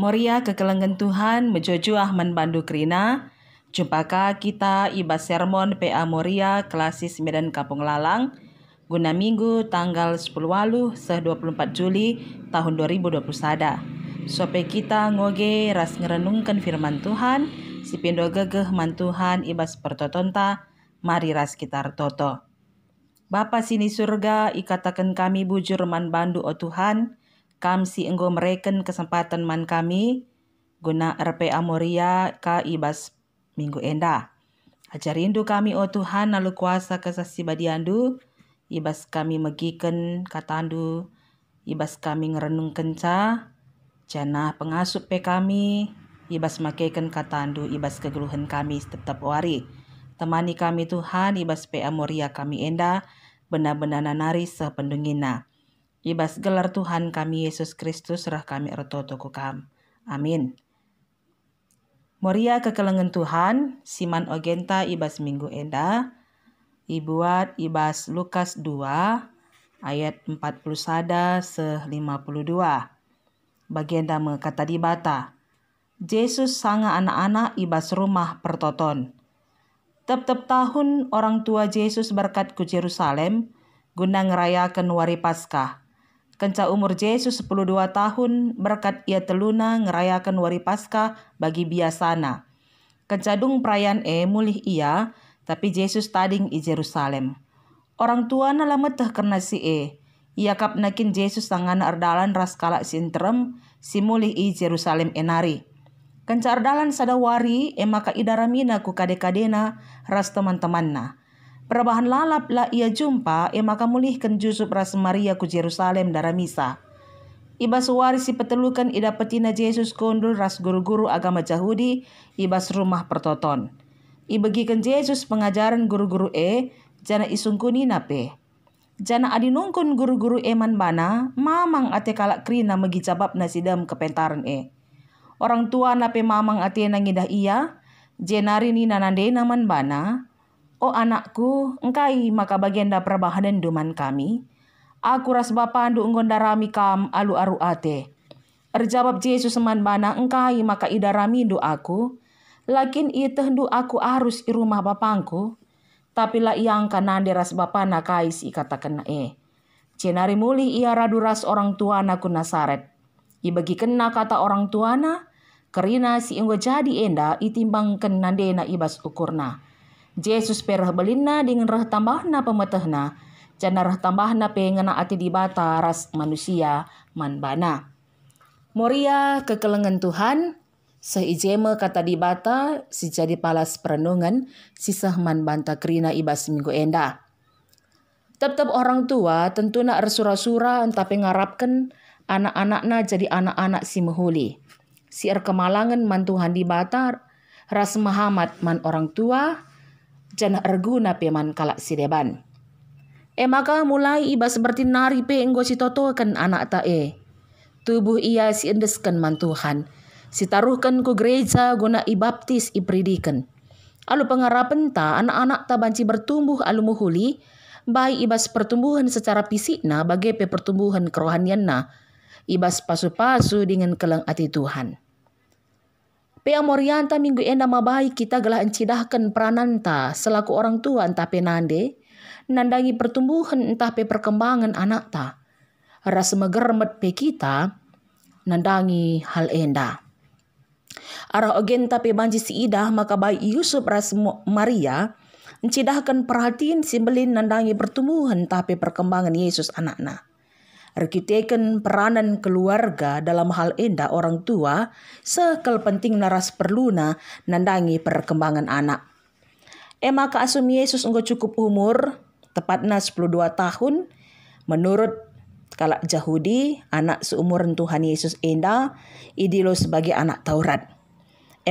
Moria kekelengan Tuhan mejojuah menbandu kerina. Jumpaka kita iba sermon PA Moria Klasis Medan Kampung Lalang. Guna minggu tanggal 10 walu 24 Juli tahun 2021. Sope kita ngoge ras ngerenungkan firman Tuhan. Si pindo gegeh man Tuhan ibas pertotonta. Mari ras kita toto. Bapa sini surga ikatakan kami bujur man bandu o Tuhan. Kam si enggo mereken kesempatan man kami guna RPA Moria ka ibas minggu enda. Ajar rindu kami o Tuhan nalu kuasa kesasi badiandu. Ibas kami megiken katandu. Ibas kami ngerenung kenca. Jana pengasup pe kami. Ibas makeiken katandu. Ibas kegeluhan kami tetap wari. Temani kami Tuhan. Ibas PA Moria kami enda. Benar-benar nanari sependungina. Ibas gelar Tuhan kami Yesus Kristus rah kami ertoto kukam. Amin. Moria kekelengan Tuhan, siman ogenta ibas minggu enda. Ibuat ibas Lukas 2 ayat 41 se 52. Bagenda me kata dibata. Yesus sanga anak-anak ibas rumah pertoton. Tep-tep tahun orang tua Yesus berkat ke Yerusalem guna ngerayakan wari Paskah. Kenca umur Yesus 12 tahun berkat ia teluna ngerayakan wari Paskah bagi biasana. Kenca dung perayaan mulih ia, tapi Yesus tading i Yerusalem. Orang tua na lameteh karena si ia kap nakin Yesus sangana ardalan ras kalak sinterem si mulih i Yerusalem enari. Kenca ardalan sadawari maka idaramina ku kade-kadena ras teman-temanna. Perbahan lalap la ia jumpa maka mulihkan Yusuf ras Maria ku Yerusalem dara misa. Ibas wari si petelukan ida petina Yesus kondul ras guru-guru agama Yahudi ibas rumah pertoton. Ibagikan Yesus pengajaran guru-guru jana isungkuni nape. Jana adinungkun guru-guru man bana mamang ate kalak krina megi cabab nasidam kepentaran Orang tua nape mamang ate nangidah ia jenari ni nanande naman bana. O anakku, engkai maka bagenda perbahanan duman kami. Aku ras bapandu enggondarami kam alu aru ate. Erjawab Yesus seman bana engkai maka idarami du aku. Lakin itendu aku arus i rumah bapangku. Tapi la iang kanande ras bapana kai si katakan Cenari muli ia radu ras orang tuana ku Nasaret. Ibagi kena kata orang tuana. Kerina si enggo jadi enda itimbangkan nandena ibas ukurna. Yesus perah belina dengan rah tambahna pemetehna. Jana rah tambahna pe ngena ati dibata ras manusia manbana. Moria kekelengan Tuhan. Seijeme kata dibata si jadi palas perenungan sisah manbanta kerina ibas minggu enda. Tetap orang tua tentu nak ersura-sura entah pengarapkan anak-anakna jadi anak-anak si mehuli. Si kemalangan man Tuhan dibata ras Muhammad man orang tua. Jana erguna peman kalak si deban. Maka mulai iba seperti nari pe enggo si totokan anak ta Tubuh ia si endeskan man Tuhan. Si taruhkan ku gereja guna ibaptis ipridikan. Alu pengarapan ta anak-anak ta banci bertumbuh alu muhuli. Baik ibas pertumbuhan secara fisikna bagai pe pertumbuhan kerohanianna. Ibas pasu-pasu dengan kelang ati Tuhan. Pea Morianta minggu enda mabai kita gelah encidahkan perananta selaku orang tua entah penande, nandangi pertumbuhan entah pe perkembangan anak ta. Rasa megermet pe kita, nandangi hal enda. Arah ogen tapi banji si idah maka bayi Yusuf ras Maria, encidahkan perhatian simbelin nandangi pertumbuhan entah pe perkembangan Yesus anakna. Rekiteken peranan keluarga dalam hal enda orang tua sekal penting naras perluna nandangi perkembangan anak. Maka asum Yesus enggo cukup umur tepatna 12 tahun menurut kalak Yahudi anak seumuran Tuhan Yesus enda idilo sebagai anak Taurat.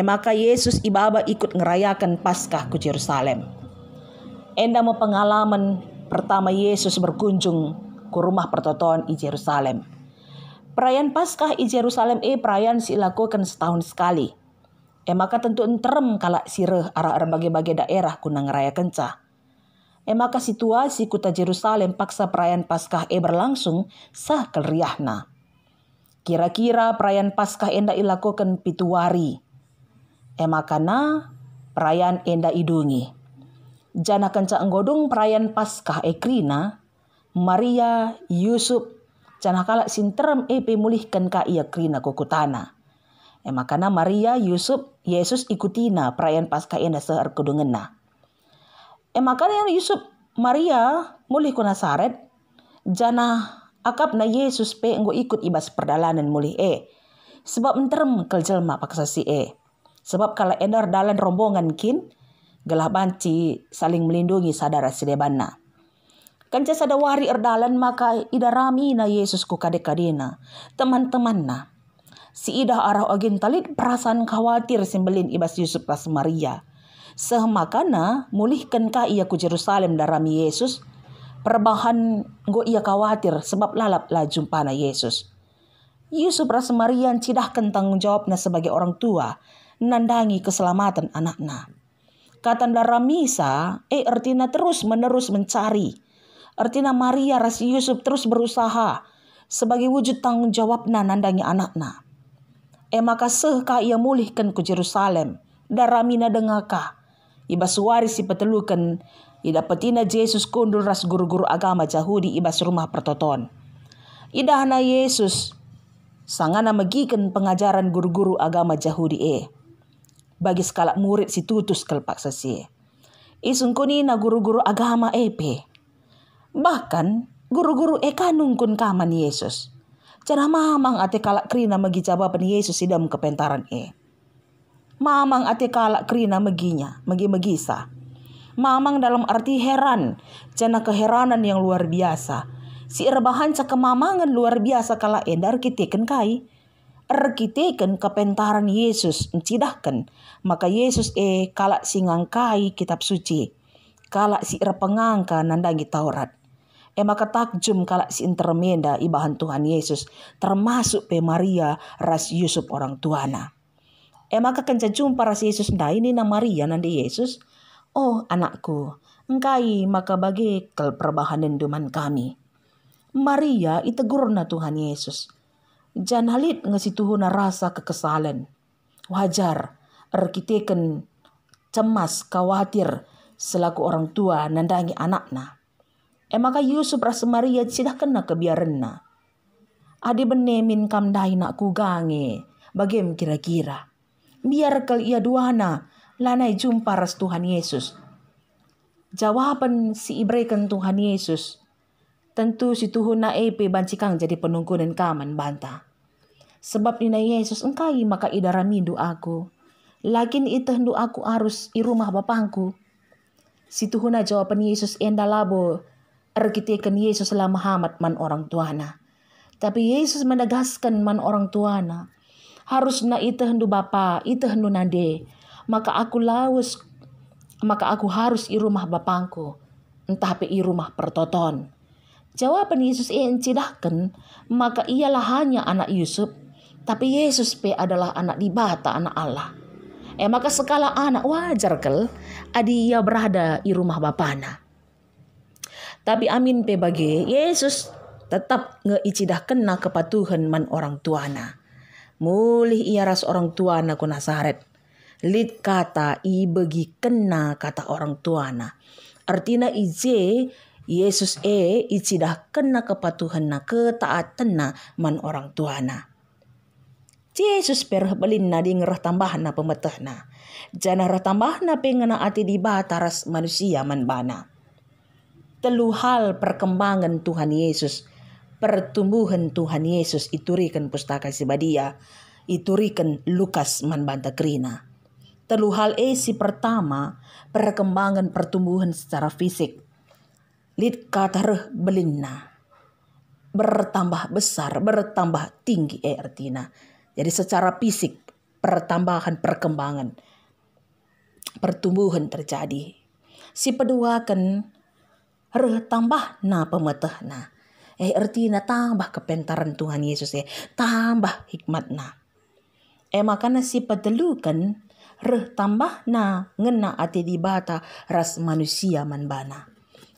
Maka Yesus ibaba ikut ngerayakan Paskah ke Yerusalem. Enda mau pengalaman pertama Yesus berkunjung ke rumah pertoton di Yerusalem. Perayaan Paskah di Yerusalem perayaan dilakukan setahun sekali. Maka tentu enterem kalak sireh arah berbagai-bagai daerah kuna ngeraya kenca. Maka situasi kota Yerusalem paksa perayaan Paskah berlangsung sah kelriahna. Kira-kira perayaan Paskah enda ilakukan 7 hari. Makana perayaan enda idungi. Jana kanca nggodung perayaan Paskah krina Maria Yusuf jana kalak sinterem pemulihkan ka ia krina kukutana. Makana Maria Yusuf Yesus ikutina perayaan Paskah enda sehar kudungenna. Makana Yusuf Maria mulih ku Nazaret jana akap na Yesus pe enggo ikut ibas perdalanan mulih sebab enterem keljelma paksa si sebab kala endar dalan rombongan kin gelah banci saling melindungi sadara sidebanna. Kanca sadawari erdalan maka ida rami na Yesus ku kadek-kadena teman-temanna. Si ida arah agen talit perasaan khawatir sembelin ibas Yusuf pas Maria. Semakana mulihkan ka ia ku Jerusalem darami Yesus. Perbahan go ia khawatir sebab lalap lah jumpa na Yesus. Yusuf ras Maria cidahkan tanggung jawabna sebagai orang tua nandangi keselamatan anakna. Kata daramisa artinya terus menerus mencari. Artinya Maria ras Yusuf terus berusaha sebagai wujud tanggung jawabna nandangi anakna. Maka sehka ia mulihkan ku Jerusalem daramina dengaka. Ibas waris si petelukan ida petina Yesus kundul ras guru-guru agama Yahudi ibas rumah pertoton. Idahna Yesus sangana megiken pengajaran guru-guru agama Yahudi bagi sekalak murid si tutus kelpaksa si. Isungkuni na guru-guru agama pe. Bahkan guru-guru kanungkun kaman Yesus. Cara mamang ate kalak krina megi jawaban Yesus idam kepentaran Mamang ate kalak krina meginya, megi-megisa. Mamang dalam arti heran, jana keheranan yang luar biasa. Si erbahan kemamangan luar biasa kala endar kiteken kai. Kiteken kepentaran Yesus encidahkan. Maka Yesus kala singangkai kitab suci. Kala si pengangka nandangi Taurat. Maka takjum kala si intermenda ibahan Tuhan Yesus. Termasuk pe Maria ras Yusuf orang tuana. Maka kenca jumpa ras Yesus nda ini na Maria nandi Yesus. Oh anakku, engkai maka bagi kel perbahanan duman kami. Maria itegur na Tuhan Yesus. Jan halit ngasituhuna rasa kekesalan. Wajar, kiteken cemas, khawatir selaku orang tua nandangi anakna. Maka Yusuf ras Maria sidah kena kebiaranna. Adi benemin kam dai nak kugange, bagem kira-kira. Biar kal ia duana lanai jumpa ras Tuhan Yesus. Jawaban si ibrekan Tuhan Yesus. Tentu si Tuhan na bancikang jadi penungkunan kaman banta. Sebab nina Yesus engkai maka idarami doaku. Lakin itah doaku arus i rumah bapangku. Si Tuhan na jawaban Yesus enda labo. Arkitekan Yesus lah Muhammad man orang tuana. Tapi Yesus menegaskan man orang tuana. Harus na itah ndu bapa, itah ndu nade. Maka aku harus i rumah bapangku. Entah pe i rumah pertoton. Jawaban Yesus encidahkan, maka ialah hanya anak Yusuf. Tapi Yesus pe adalah anak dibata, anak Allah. Maka sekala anak wajar kel adi ia berada i rumah bapana. Tapi amin pe bagi Yesus tetap ngeicidahkan na kepatuhan man orang tuana. Mulih ia ras orang tuana ku Nazaret. Lid kata i bagi kena kata orang tuana. Artinya ije Yesus icidah kena kepatuhan na ketaatan na man orang tuana. Yesus perbalin na di ngerah tambah na pemetah na. Jana rah tambah na pengena ati di bataras manusia man bana. Telu hal perkembangan Tuhan Yesus. Pertumbuhan Tuhan Yesus iturikan pustaka Sibadia. Iturikan Lukas man banta krina. Telu hal si pertama perkembangan pertumbuhan secara fisik. Lid kata reh belinna. Bertambah besar, bertambah tinggi artinya. Jadi secara fisik pertambahan perkembangan. Pertumbuhan terjadi. Si kedua kan reh tambah na pemetah na. Artinya tambah kepentaran Tuhan Yesus tambah hikmat na. Makanya si petelu kan reh tambah na ngena ati dibata ras manusia man bana.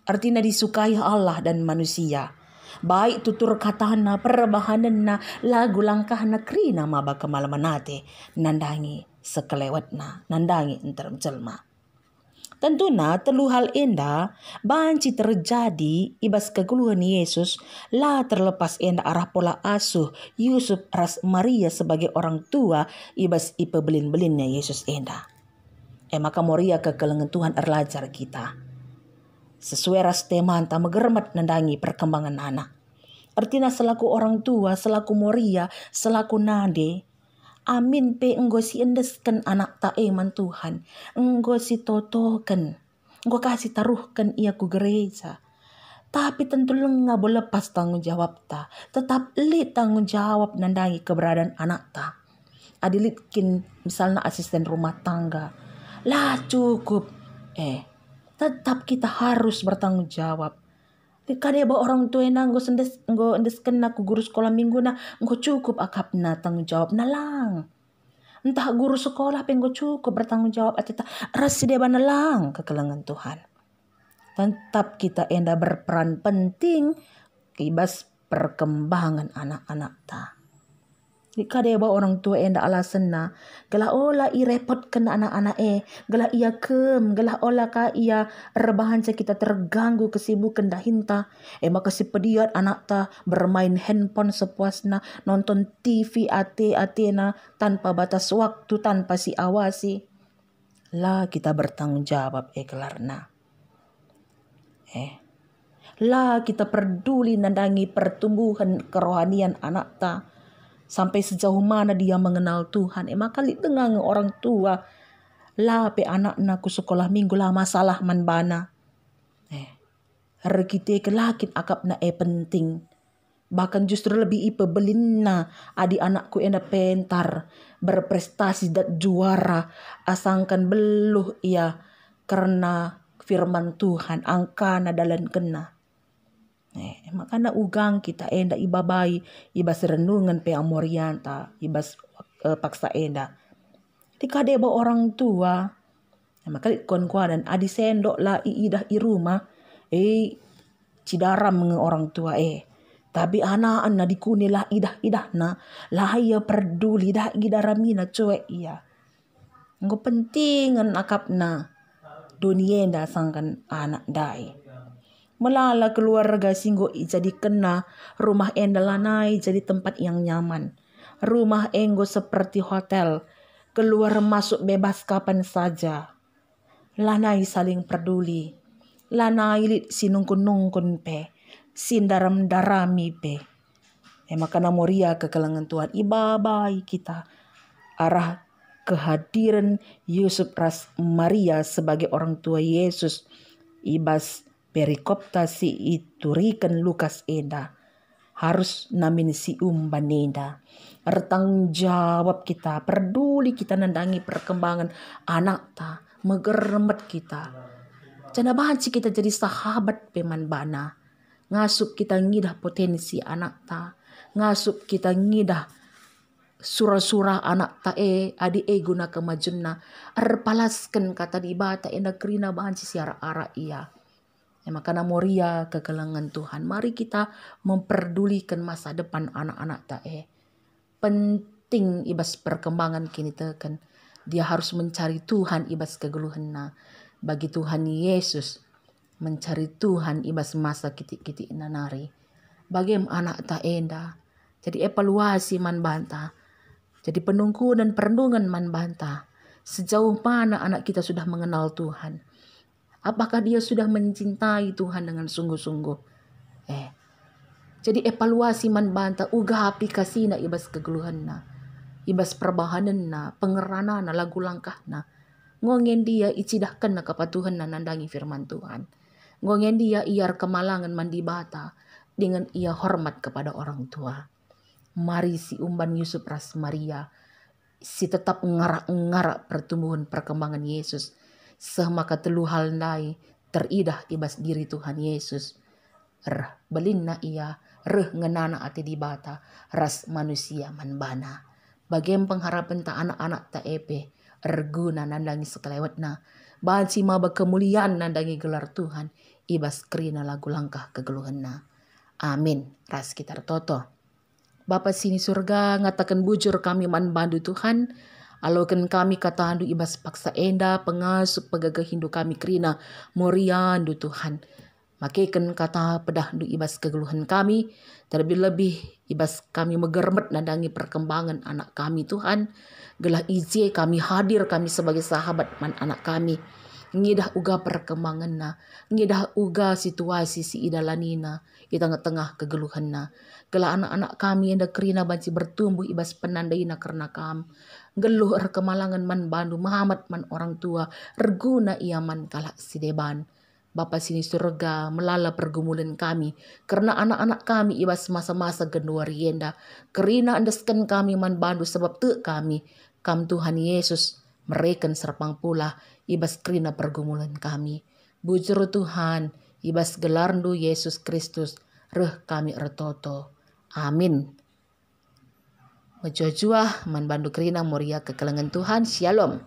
Artinya disukai Allah dan manusia. Baik tutur katana perbahanana lagu langkahna krina maba kemalamanate nandangi sekelewatna nandangi enterem jelma. Tentuna telu hal enda banci terjadi ibas keguluhan Yesus lah terlepas enda arah pola asuh Yusuf ras Maria sebagai orang tua ibas ipe belin-belinnya Yesus enda. Maka Moria kekelengan Tuhan erlajar kita. Sesuai ras teman ta megermat nandangi perkembangan anak. Artinya selaku orang tua, selaku Moria, selaku nade, amin pe enggo si endesken anak ta eman Tuhan. Enggo si totoken. Enggo kasih taruhkan ia ku gereja. Tapi tentu lenga boleh lepas tanggung jawab ta. Tetap lit tanggung jawab nandangi keberadaan anak ta. Adilitkin misalnya asisten rumah tangga. Lah cukup. Tetap kita harus bertanggung jawab. Kadang orang tua na nggo endesken na ku guru sekolah minggu na nggo cukup akapna tanggung jawab na lang. Entah guru sekolah penggo cukup bertanggung jawab atau rasi deba na lang kekelengan Tuhan. Tetap kita enda berperan penting ibas perkembangan anak-anak ta. Kadang orang tua enda alasan na gela ola i repotkan anak-anak gela ia gela ola ka ia rebahan kita terganggu kesibukan dahinta maka si pediat anak ta bermain handphone sepuasna nonton TV atena tanpa batas waktu tanpa si awasi lah kita bertanggung jawab kelarna lah kita peduli nandangi pertumbuhan kerohanian anak ta. Sampai sejauh mana dia mengenal Tuhan. Maka tengah orang tua. Lah pe anak-anak ku sekolah minggu lah masalah man bana. Rekite kelakin akap na penting. Bahkan justru lebih belin na adi anakku enda pentar. Berprestasi dan juara. Asangkan beluh ia. Karena firman Tuhan. Angkana dalam kena. Makanya ugang kita enda ibabai ibas renungan pe amorianta ibas paksa enda dikadeba orang tua maka kon-konan adi sendok lah iidah i rumah cidaram nge orang tua tapi anak na dikuni lah idah na lah ia peduli dah gidaramina cuek ia nggo pentingan akapna dunia enda sangkan anak dai melala keluarga singgo jadi kena rumah enda lanai jadi tempat yang nyaman. Rumah enggo seperti hotel. Keluar masuk bebas kapan saja. Lanai saling peduli. Lanai sinungkun-nungkun pe. Sindaram-darami pe. Maka namoria kekelangan Tuhan. Ibabai kita. Arah kehadiran Yusuf ras Maria sebagai orang tua Yesus. Ibas perikopta si iturikan Lukas enda harus namin si umbanenda bertanggung jawab kita peduli kita nandangi perkembangan anak ta megeremet kita cana banci kita jadi sahabat peman bana ngasup kita ngidah potensi anak ta ngasup kita ngidah surah-surah anak ta adi guna kemajunna arpalaskan kata di bata enda kerina banci siara ara ia. Maka namoria kekelangan Tuhan. Mari kita memperdulikan masa depan anak-anak ta penting ibas perkembangan kini teken. Dia harus mencari Tuhan ibas kegeluhanna. Bagi Tuhan Yesus mencari Tuhan ibas masa kitik-kitik nanari. Bagi anak ta enda. Jadi evaluasi man banta. Jadi penungku dan perenungan man banta. Sejauh mana anak kita sudah mengenal Tuhan. Apakah dia sudah mencintai Tuhan dengan sungguh-sungguh? Jadi evaluasi man banta uga aplikasina ibas kegeluhanna. Ibas perbahananna, pengeranana, lagu langkahna. Ngongen dia icidahkan na kapatuhan na nandangi firman Tuhan. Ngongen dia iar kemalangan mandi bata dengan ia hormat kepada orang tua. Mari si umban Yusuf ras Maria si tetap ngarak-ngarak pertumbuhan perkembangan Yesus. Semaka telu hal nai teridah ibas diri Tuhan Yesus. Belinna ia ngenana ati di bata ras manusia manbana. Bagem pengharapan ta anak-anak ta erguna nandangi sekelewatna. Banci maba kemuliaan nandangi gelar Tuhan. Ibas kerina lagu langkah kegeluhanna. Amin. Ras kita toto. Bapa sini surga, ngatakan bujur kami man bandu Tuhan. Alokan kami kata handu ibas paksa enda pengasuk pegagah hindu kami kerina moriandu Tuhan. Makekan kata pedah handu ibas kegeluhan kami. Terlebih-lebih ibas kami megermet nadangi perkembangan anak kami Tuhan. Gelah ije kami hadir kami sebagai sahabat man anak kami. Ngidah uga perkembangan na, ngidah uga situasi si idalanina, di tengah-tengah kegeluhan na. Gela anak-anak kami yang kerina banci bertumbuh ibas penandaina karena kam. Geluh kemalangan man bandu Muhammad man orang tua, reguna iaman kalah si deban. Bapa sini surga melala pergumulan kami, karena anak-anak kami ibas masa-masa genua rienda. Kerina andeskan kami man bandu sebab te kami, kam Tuhan Yesus, mereken serpang pula ibas kerina pergumulan kami. Bujur Tuhan, ibas gelarndu Yesus Kristus, reh kami ertoto. Amin. Mejojuah man bandu kerina moria kekelengan Tuhan. Shalom.